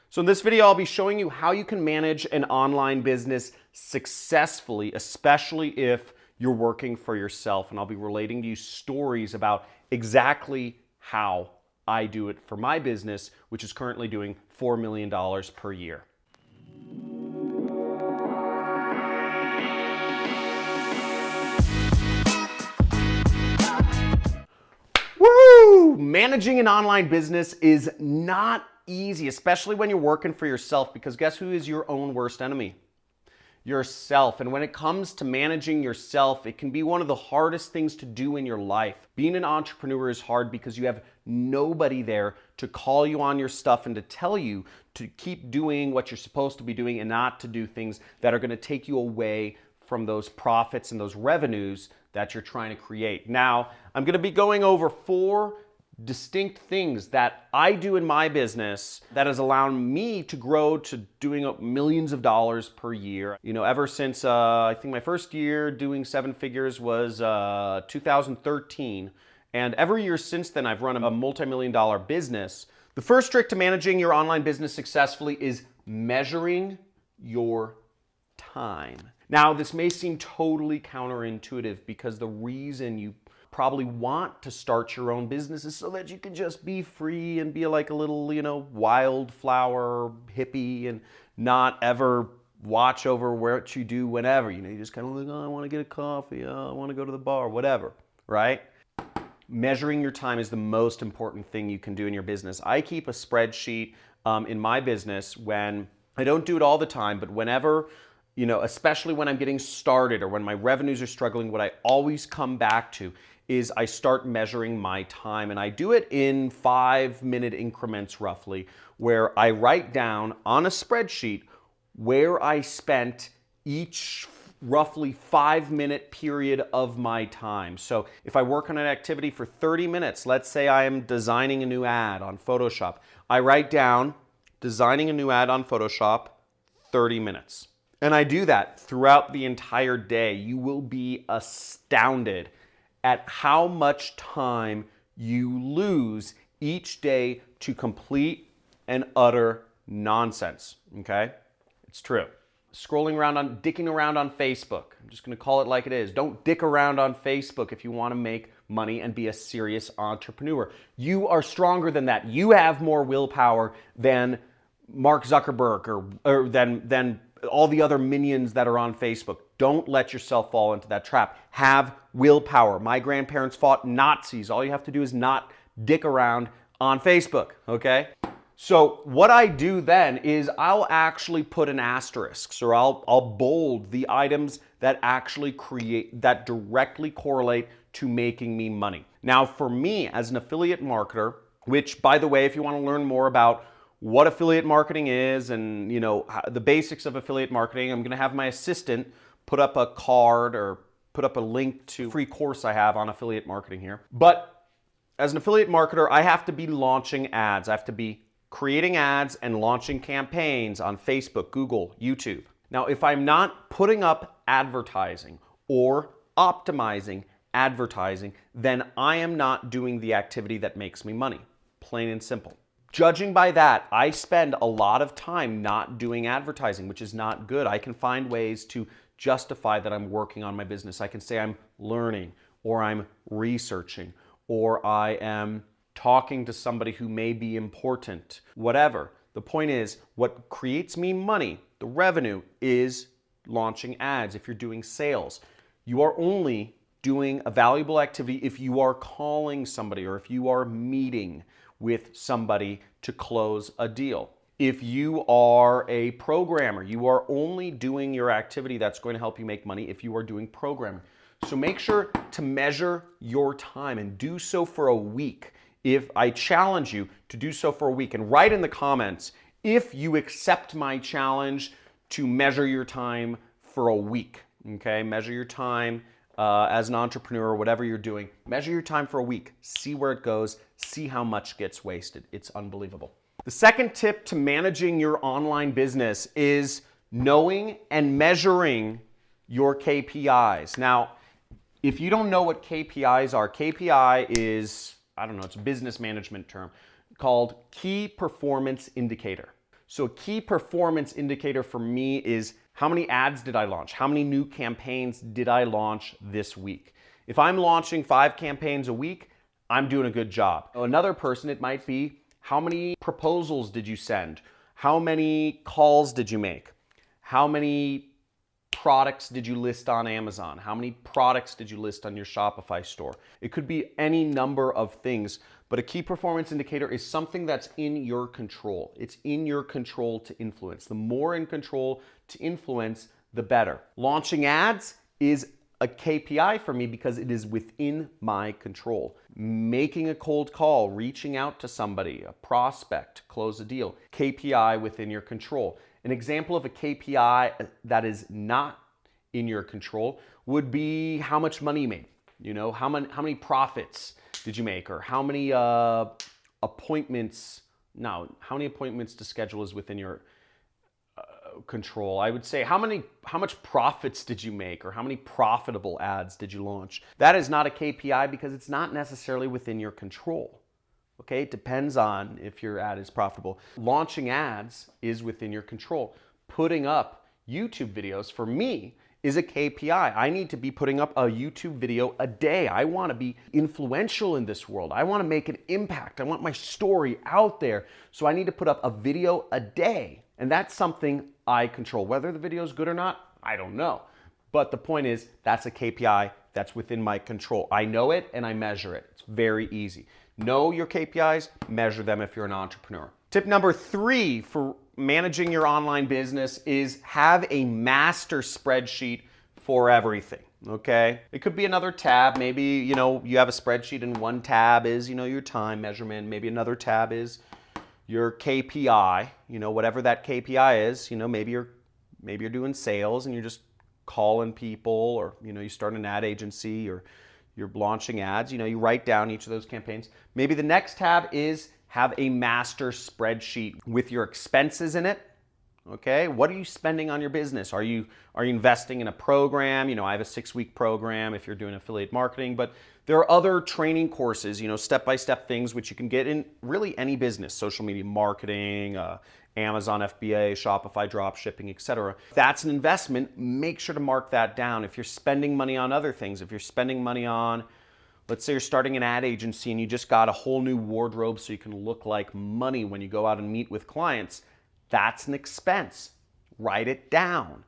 So in this video, I'll be showing you how you can manage an online business successfully, especially if you're working for yourself. And I'll be relating to you stories about exactly how I do it for my business, which is currently doing $4 million per year. Woo! Managing an online business is not easy, especially when you're working for yourself, because guess who is your own worst enemy? Yourself. And when it comes to managing yourself, it can be one of the hardest things to do in your life. Being an entrepreneur is hard because you have nobody there to call you on your stuff and to tell you to keep doing what you're supposed to be doing and not to do things that are going to take you away from those profits and those revenues that you're trying to create. Now, I'm going to be going over 4 distinct things that I do in my business that has allowed me to grow to doing millions of dollars per year. You know, ever since I think my first year doing 7 figures was 2013. And every year since then, I've run a multi-million-dollar business. The first trick to managing your online business successfully is measuring your time. Now, this may seem totally counterintuitive because the reason you probably want to start your own business is so that you can just be free and be like a little, wildflower hippie and not ever watch over what you do whenever. You just kind of like, oh, I want to get a coffee, oh, I want to go to the bar, whatever, right? Measuring your time is the most important thing you can do in your business. I keep a spreadsheet in my business when I don't do it all the time, but whenever, especially when I'm getting started or when my revenues are struggling, what I always come back to is I start measuring my time, and I do it in 5-minute increments roughly, where I write down on a spreadsheet where I spent each roughly 5-minute period of my time. So if I work on an activity for 30 minutes, let's say I am designing a new ad on Photoshop, I write down designing a new ad on Photoshop, 30 minutes. And I do that throughout the entire day. You will be astounded at how much time you lose each day to complete and utter nonsense, okay? It's true. Dicking around on Facebook. I'm just gonna call it like it is. Don't dick around on Facebook if you wanna make money and be a serious entrepreneur. You are stronger than that. You have more willpower than Mark Zuckerberg or than all the other minions that are on Facebook. Don't let yourself fall into that trap. Have willpower. My grandparents fought Nazis. All you have to do is not dick around on Facebook, okay? So what I do then is I'll actually put an asterisk, or I'll bold the items that that directly correlate to making me money. Now for me as an affiliate marketer, which by the way, if you want to learn more about what affiliate marketing is and the basics of affiliate marketing, I'm going to have my assistant put up a card or put up a link to a free course I have on affiliate marketing here. But as an affiliate marketer, I have to be launching ads. I have to be creating ads and launching campaigns on Facebook, Google, YouTube. Now, if I'm not putting up advertising or optimizing advertising, then I am not doing the activity that makes me money, plain and simple. Judging by that, I spend a lot of time not doing advertising, which is not good. I can find ways to justify that I'm working on my business. I can say I'm learning, or I'm researching, or I am talking to somebody who may be important, whatever. The point is, what creates me money, the revenue, is launching ads. If you're doing sales, you are only doing a valuable activity if you are calling somebody or if you are meeting with somebody to close a deal. If you are a programmer, you are only doing your activity that's going to help you make money if you are doing programming. So make sure to measure your time and do so for a week. If I challenge you to do so for a week, and write in the comments if you accept my challenge to measure your time for a week, okay? Measure your time as an entrepreneur or whatever you're doing. Measure your time for a week. See where it goes. See how much gets wasted. It's unbelievable. The second tip to managing your online business is knowing and measuring your KPIs. Now, if you don't know what KPIs are, KPI is, it's a business management term called Key Performance Indicator. So a key performance indicator for me is how many ads did I launch? How many new campaigns did I launch this week? If I'm launching 5 campaigns a week, I'm doing a good job. Another person, it might be, how many proposals did you send? How many calls did you make? How many products did you list on Amazon? How many products did you list on your Shopify store? It could be any number of things, but a key performance indicator is something that's in your control. It's in your control to influence. The more in control to influence, the better. Launching ads is a KPI for me because it is within my control. Making a cold call, reaching out to somebody, a prospect, close a deal, KPI within your control. An example of a KPI that is not in your control would be how much money you made. You know, how many profits did you make, or how many appointments? No, how many appointments to schedule is within your control. I would say how much profits did you make, or how many profitable ads did you launch? That is not a KPI because it's not necessarily within your control. Okay, it depends on if your ad is profitable. Launching ads is within your control. Putting up YouTube videos for me is a KPI. I need to be putting up a YouTube video a day. I want to be influential in this world. I want to make an impact. I want my story out there. So I need to put up a video a day. And that's something I control. Whether the video is good or not, I don't know. But the point is, that's a KPI that's within my control. I know it and I measure it. It's very easy. Know your KPIs, measure them if you're an entrepreneur. Tip number 3 for managing your online business is have a master spreadsheet for everything, okay? It could be another tab. Maybe, you have a spreadsheet and one tab is, your time measurement. Maybe another tab is your KPI, whatever that KPI is. Maybe you're doing sales and you're just calling people, or, you start an ad agency, or you're launching ads, you write down each of those campaigns. Maybe the next tab is have a master spreadsheet with your expenses in it. Okay, what are you spending on your business? Are you investing in a program? I have a 6-week program if you're doing affiliate marketing, but there are other training courses, step-by-step things which you can get in really any business, social media marketing, Amazon FBA, Shopify dropshipping, etc. If that's an investment, make sure to mark that down. If you're spending money on other things, if you're spending money on, let's say you're starting an ad agency and you just got a whole new wardrobe so you can look like money when you go out and meet with clients, that's an expense. Write it down.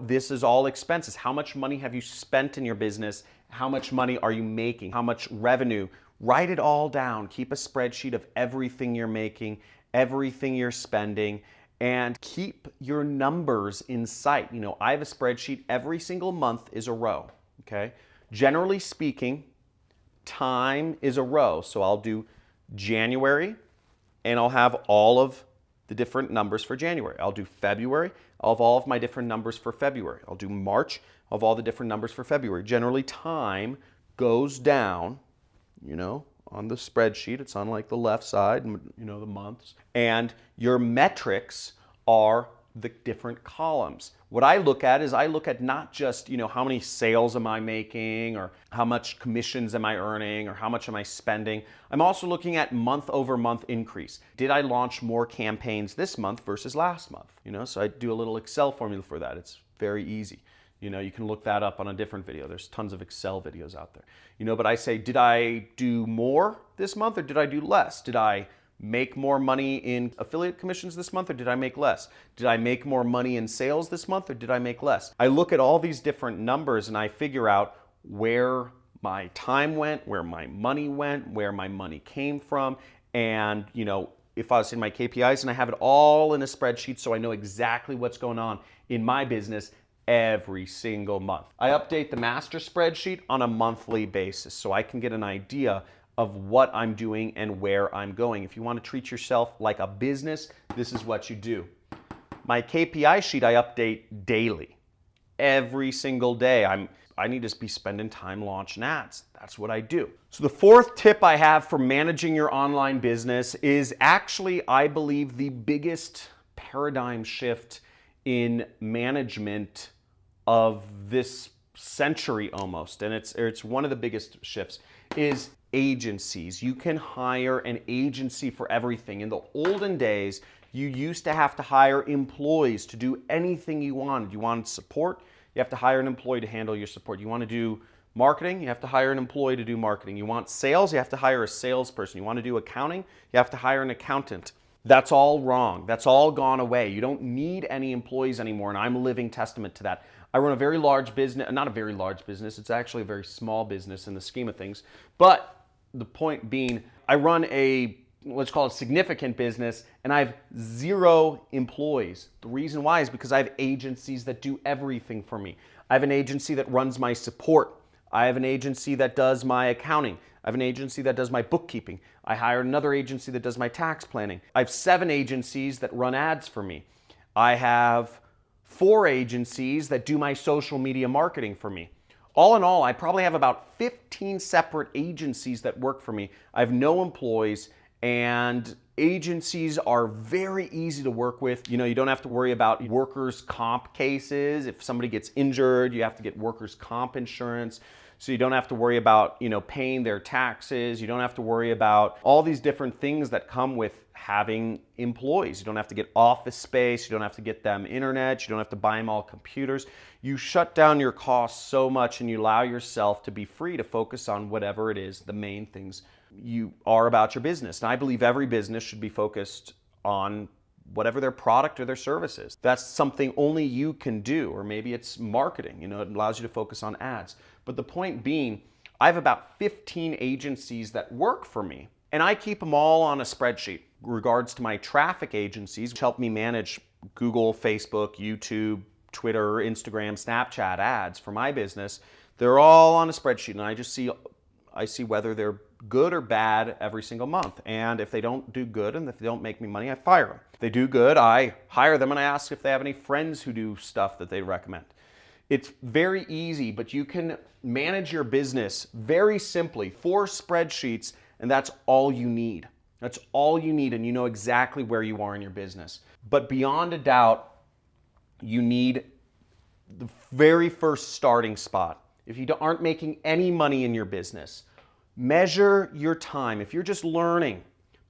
This is all expenses. How much money have you spent in your business? How much money are you making? How much revenue? Write it all down. Keep a spreadsheet of everything you're making, everything you're spending, and keep your numbers in sight. I have a spreadsheet. Every single month is a row, okay? Generally speaking, time is a row. So I'll do January, and I'll have all of the different numbers for January. I'll do February. I'll have all of my different numbers for February. I'll do March. I'll have all the different numbers for February. Generally, time goes down, on the spreadsheet. It's on like the left side, the months. And your metrics are the different columns. What I look at is I look at not just, how many sales am I making, or how much commissions am I earning, or how much am I spending. I'm also looking at month over month increase. Did I launch more campaigns this month versus last month? So I do a little Excel formula for that. It's very easy. You can look that up on a different video. There's tons of Excel videos out there. But I say, did I do more this month or did I do less? Did I make more money in affiliate commissions this month or did I make less? Did I make more money in sales this month or did I make less? I look at all these different numbers and I figure out where my time went, where my money went, where my money came from, and if I was in my KPIs, and I have it all in a spreadsheet so I know exactly what's going on in my business every single month. I update the master spreadsheet on a monthly basis so I can get an idea of what I'm doing and where I'm going. If you want to treat yourself like a business, this is what you do. My KPI sheet I update daily. Every single day I need to be spending time launching ads. That's what I do. So the 4th tip I have for managing your online business is actually, I believe, the biggest paradigm shift in management of this century almost, and it's one of the biggest shifts, is agencies. You can hire an agency for everything. In the olden days, You used to have to hire employees to do anything you wanted. You wanted support, you have to hire an employee to handle your support. You want to do marketing, you have to hire an employee to do marketing. You want sales, you have to hire a salesperson. You want to do accounting, you have to hire an accountant. That's all wrong. That's all gone away. You don't need any employees anymore, and I'm a living testament to that. I run a very large business, not a very large business, it's actually a very small business in the scheme of things. But the point being, I run a, let's call it significant business, and I have 0 employees. The reason why is because I have agencies that do everything for me. I have an agency that runs my support. I have an agency that does my accounting. I have an agency that does my bookkeeping. I hire another agency that does my tax planning. I have 7 agencies that run ads for me. I have 4 agencies that do my social media marketing for me. All in all, I probably have about 15 separate agencies that work for me. I have no employees, and agencies are very easy to work with. You know, you don't have to worry about workers' comp cases. If somebody gets injured, you have to get workers' comp insurance. So you don't have to worry about, you know, paying their taxes. You don't have to worry about all these different things that come with having employees. You don't have to get office space. You don't have to get them internet. You don't have to buy them all computers. You shut down your costs so much, and you allow yourself to be free to focus on whatever it is, the main things you are about your business. And I believe every business should be focused on whatever their product or their service is. That's something only you can do, or maybe it's marketing. You know, it allows you to focus on ads. But the point being, I have about 15 agencies that work for me, and I keep them all on a spreadsheet. In regards to my traffic agencies, which help me manage Google, Facebook, YouTube, Twitter, Instagram, Snapchat ads for my business, they're all on a spreadsheet, and I see whether they're good or bad every single month. And if they don't do good and if they don't make me money, I fire them. If they do good, I hire them and I ask if they have any friends who do stuff that they recommend. It's very easy, but you can manage your business very simply, 4 spreadsheets, and that's all you need. That's all you need, and you know exactly where you are in your business. But beyond a doubt, you need the very first starting spot. If you aren't making any money in your business, measure your time. If you're just learning,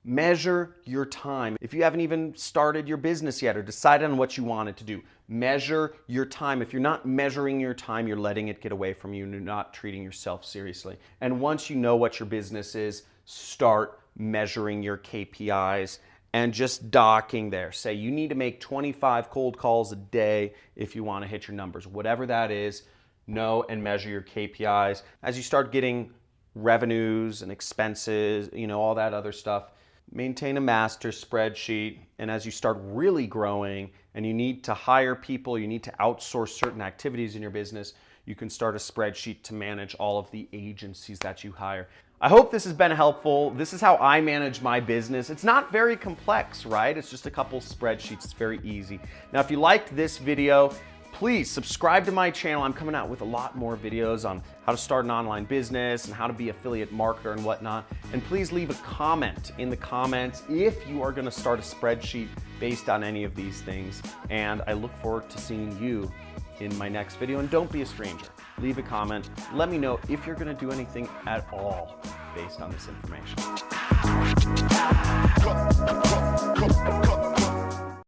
measure your time. If you haven't even started your business yet or decided on what you wanted to do, measure your time. If you're not measuring your time, you're letting it get away from you and you're not treating yourself seriously. And once you know what your business is, start measuring your KPIs and just docking there. Say you need to make 25 cold calls a day if you want to hit your numbers. Whatever that is, know and measure your KPIs. As you start getting revenues and expenses, you know, all that other stuff, maintain a master spreadsheet. And as you start really growing and you need to hire people, you need to outsource certain activities in your business, you can start a spreadsheet to manage all of the agencies that you hire. I hope this has been helpful. This is how I manage my business. It's not very complex, right? It's just a couple spreadsheets. It's very easy. Now, if you liked this video, please subscribe to my channel. I'm coming out with a lot more videos on how to start an online business and how to be an affiliate marketer and whatnot. And please leave a comment in the comments if you are going to start a spreadsheet based on any of these things. And I look forward to seeing you in my next video. And don't be a stranger. Leave a comment. Let me know if you're going to do anything at all based on this information.